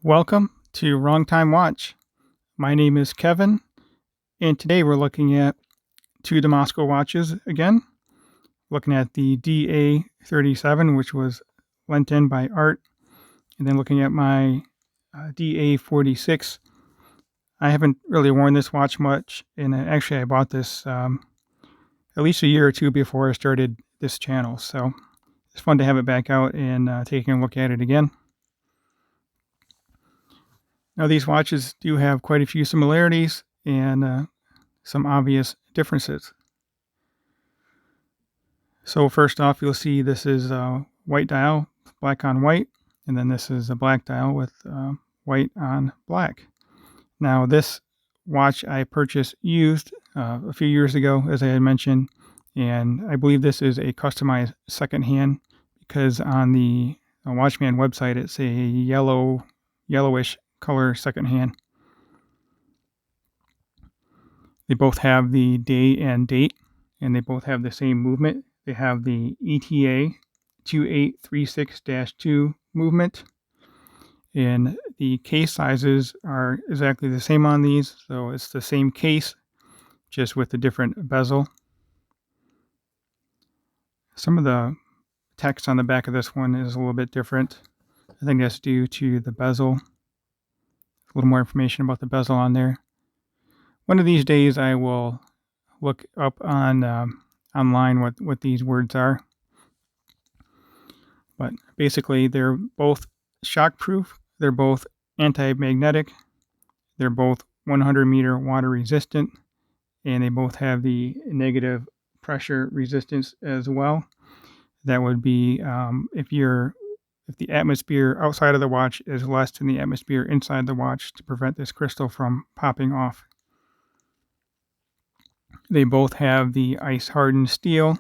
Welcome to Wrong Time Watch. My name is Kevin, and today we're looking at two Damasko watches again. Looking at the DA37, which was lent in by Art, and then looking at my DA46. I haven't really worn this watch much, and actually I bought this at least a year or two before I started this channel, so it's fun to have it back out and taking a look at it again. Now, these watches do have quite a few similarities and some obvious differences. So first off, you'll see this is a white dial, black on white, and then this is a black dial with white on black. Now, this watch I purchased used a few years ago, as I had mentioned, and I believe this is a customized secondhand because on the Watchman website it's a yellowish color secondhand. They both have the day and date, and they both have the same movement. They have the ETA 2836-2 movement, and the case sizes are exactly the same on these, so it's the same case, just with a different bezel. Some of the text on the back of this one is a little bit different. I think that's due to the bezel. A little more information about the bezel on there. One of these days I will look up on online what these words are. But basically they're both shockproof, they're both anti-magnetic, they're both 100 meter water resistant, and they both have the negative pressure resistance as well. That would be if the atmosphere outside of the watch is less than the atmosphere inside the watch to prevent this crystal from popping off. They both have the ice-hardened steel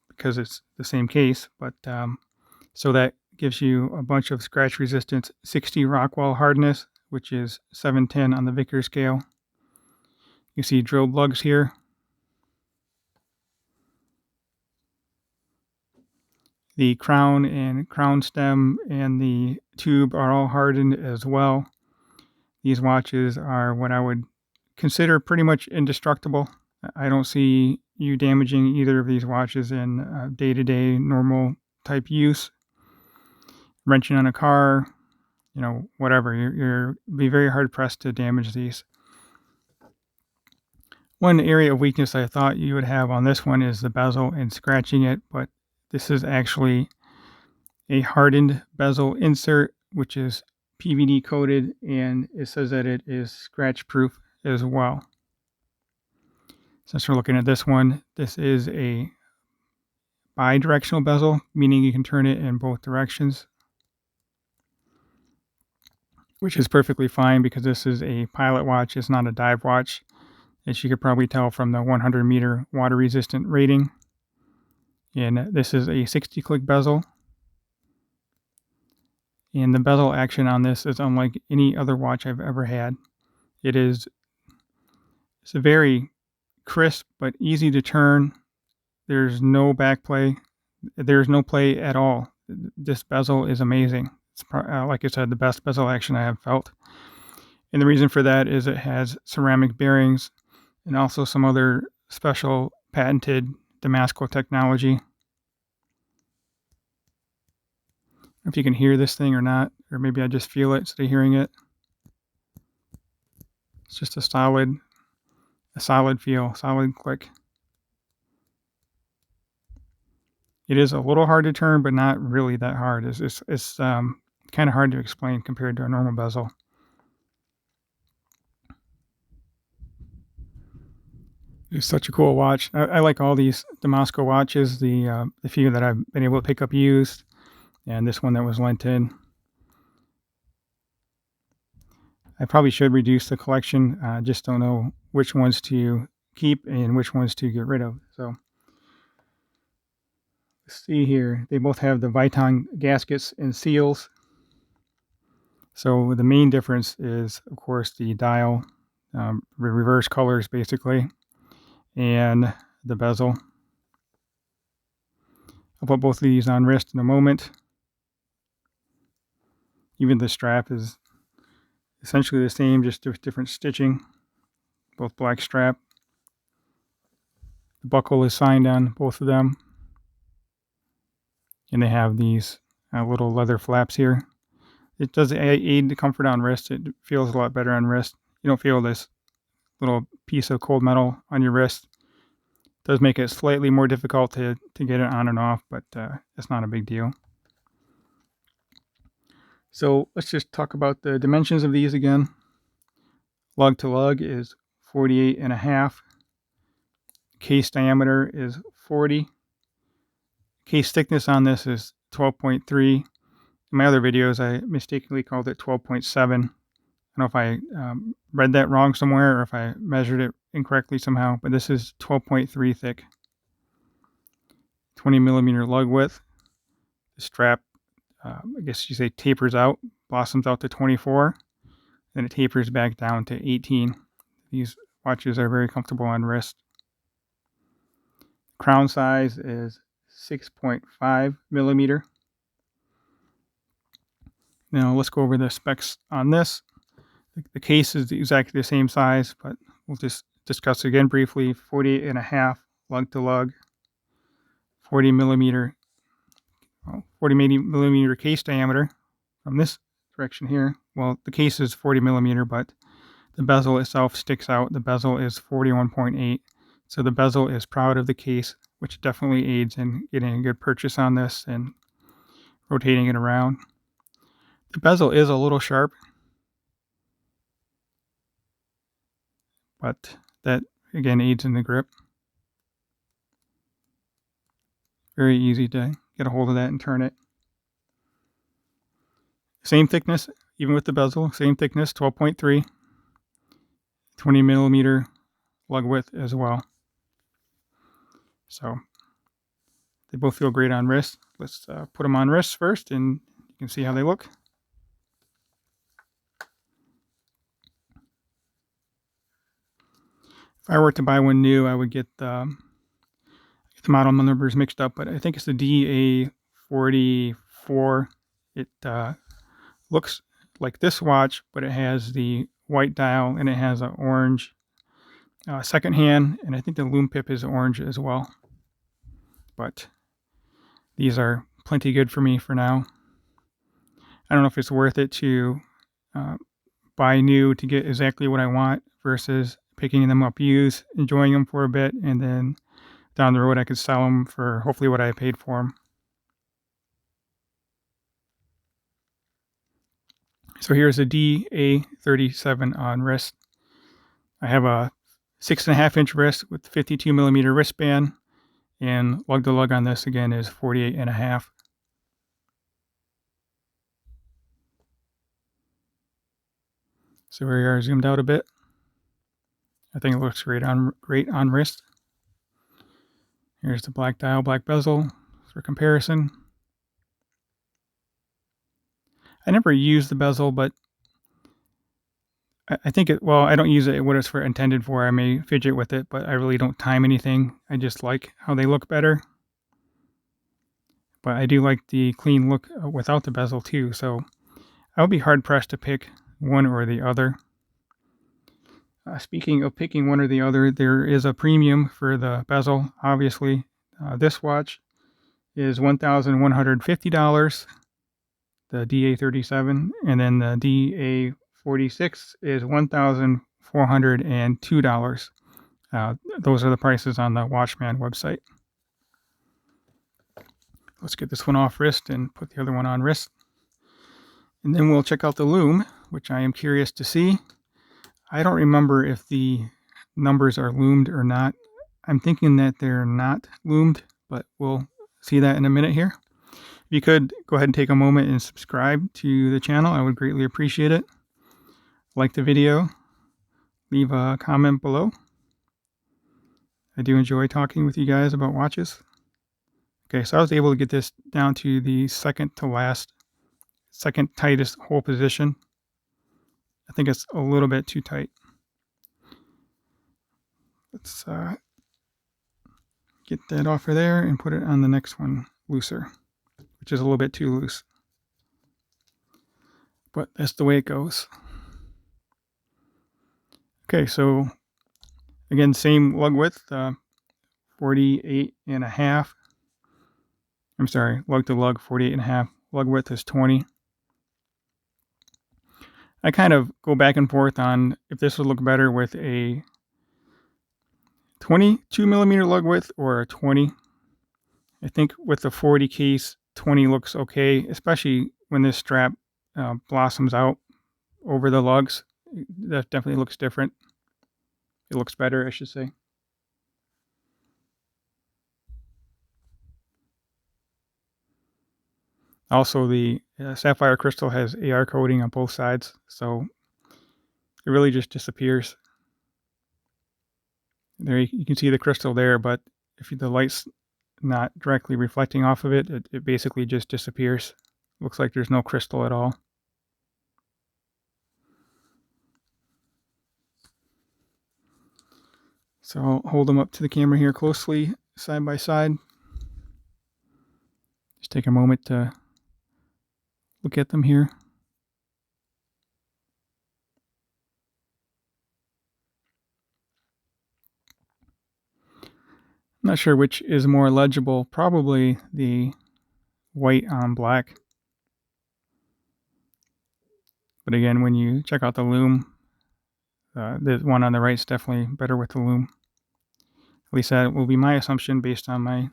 because it's the same case, but so that gives you a bunch of scratch resistance, 60 Rockwell hardness, which is 710 on the Vickers scale. You see drilled lugs here. The crown and crown stem and the tube are all hardened as well. These watches are what I would consider pretty much indestructible. I don't see you damaging either of these watches in day-to-day normal type use. Wrenching on a car, whatever, you're be very hard pressed to damage these. One area of weakness I thought you would have on this one is the bezel and scratching it, but this is actually a hardened bezel insert, which is PVD coated, and it says that it is scratch proof as well. Since we're looking at this one, this is a bi-directional bezel, meaning you can turn it in both directions, which is perfectly fine because this is a pilot watch. It's not a dive watch, as you could probably tell from the 100 meter water resistant rating. And this is a 60 click bezel. And the bezel action on this is unlike any other watch I've ever had. It's a very crisp but easy to turn. There's no back play. There's no play at all. This bezel is amazing. It's like I said, the best bezel action I have felt. And the reason for that is it has ceramic bearings and also some other special patented Damasko technology. If you can hear this thing or not, or maybe I just feel it instead of hearing it. It's just a solid feel, solid click. It is a little hard to turn, but not really that hard. It's kind of hard to explain compared to a normal bezel. It's such a cool watch. I like all these Damasko watches, the few that I've been able to pick up used, and this one that was lent in. I probably should reduce the collection. I just don't know which ones to keep and which ones to get rid of. So let's see here. They both have the Viton gaskets and seals. So the main difference is, of course, the dial, reverse colors basically, and the bezel. I'll put both of these on wrist in a moment. Even the strap is essentially the same, just with different stitching. Both black strap. The buckle is signed on both of them. And they have these little leather flaps here. It does aid the comfort on wrist. It feels a lot better on wrist. You don't feel this little piece of cold metal on your wrist. It does make it slightly more difficult to get it on and off, but it's not a big deal. So let's just talk about the dimensions of these again. Lug to lug is 48.5. Case diameter is 40. Case thickness on this is 12.3. In my other videos, I mistakenly called it 12.7. I don't know if I read that wrong somewhere or if I measured it incorrectly somehow, but this is 12.3 thick. 20 millimeter lug width. The strap, I guess you say, tapers out, blossoms out to 24. Then it tapers back down to 18. These watches are very comfortable on wrist. Crown size is 6.5 millimeter. Now let's go over the specs on this. The case is exactly the same size, but we'll just discuss it again briefly. 48.5 lug to lug, 40 millimeter case diameter from this direction here. Well, the case is 40 millimeter, but the bezel itself sticks out. The bezel is 41.8. So the bezel is proud of the case, which definitely aids in getting a good purchase on this and rotating it around. The bezel is a little sharp, but that again aids in the grip. Very easy to get a hold of that and turn it. Same thickness, even with the bezel, same thickness, 12.3, 20 millimeter lug width as well. So they both feel great on wrist. Let's put them on wrist first, and you can see how they look. If I were to buy one new, I would get the model numbers mixed up, but I think it's the DA44. It looks like this watch, but it has the white dial and it has an orange second hand, and I think the loom pip is orange as well. But these are plenty good for me for now. I don't know if it's worth it to buy new to get exactly what I want versus picking them up used, enjoying them for a bit, and then down the road I could sell them for hopefully what I paid for them. So here's a DA37 on wrist. I have a 6.5 inch wrist with 52 millimeter wristband, and lug to lug on this again is 48.5. So here we are zoomed out a bit. I think it looks great on wrist. Here's the black dial, black bezel for comparison. I never use the bezel, but I think I don't use it what it's intended for. I may fidget with it, but I really don't time anything. I just like how they look better. But I do like the clean look without the bezel too, so I would be hard pressed to pick one or the other. Speaking of picking one or the other, there is a premium for the bezel, obviously. This watch is $1,150, the DA37, and then the DA46 is $1,402. Those are the prices on the Watchman website. Let's get this one off wrist and put the other one on wrist. And then we'll check out the loom, which I am curious to see. I don't remember if the numbers are loomed or not. I'm thinking that they're not loomed, but we'll see that in a minute here. If you could go ahead and take a moment and subscribe to the channel, I would greatly appreciate it. Like the video, leave a comment below. I do enjoy talking with you guys about watches. Okay, so I was able to get this down to the second tightest hole position. I think it's a little bit too tight. Let's get that off of there and put it on the next one looser, which is a little bit too loose. but that's the way it goes. Okay, so again, same lug width, 48.5. I'm sorry, lug to lug, 48.5. Lug width is 20. I kind of go back and forth on if this would look better with a 22 millimeter lug width or a 20. I think with the 40 case, 20 looks okay, especially when this strap blossoms out over the lugs. That definitely looks different. It looks better, I should say. Also, the sapphire crystal has AR coating on both sides, so it really just disappears. There you can see the crystal there, but if the light's not directly reflecting off of it, it basically just disappears. Looks like there's no crystal at all. So I'll hold them up to the camera here closely, side by side. Just take a moment to look at them here. I'm not sure which is more legible. Probably the white on black. But again, when you check out the lume, the one on the right is definitely better with the lume. At least that will be my assumption based on my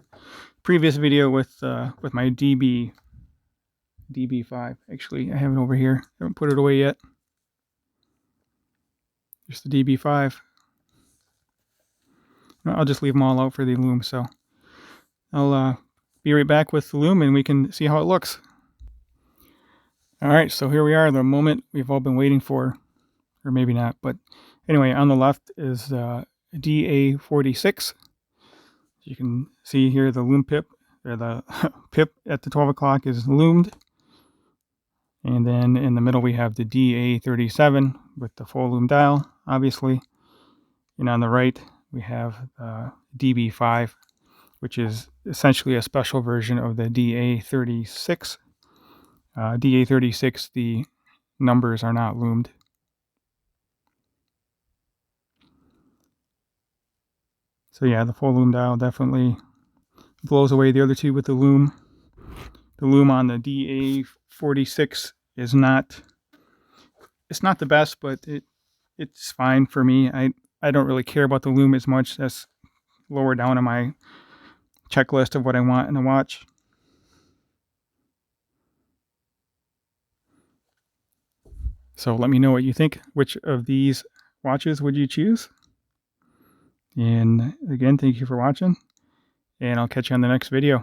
previous video with my DB5. Actually, I have it over here. I haven't put it away yet. Just the DB5. I'll just leave them all out for the lume. So I'll be right back with the lume and we can see how it looks. All right, so here we are, the moment we've all been waiting for, or maybe not, but anyway, on the left is DA46. You can see here the lume pip, or the pip at the 12 o'clock is loomed. And then in the middle we have the DA37 with the full lume dial, obviously. And on the right we have DB5, which is essentially a special version of the DA36. DA36, the numbers are not loomed. So yeah, the full lume dial definitely blows away the other two with the lume. The lume on the DA46 is not, it's not the best, but it's fine for me. I don't really care about the lume as much. That's lower down on my checklist of what I want in a watch. So let me know what you think. Which of these watches would you choose? And again, thank you for watching, and I'll catch you on the next video.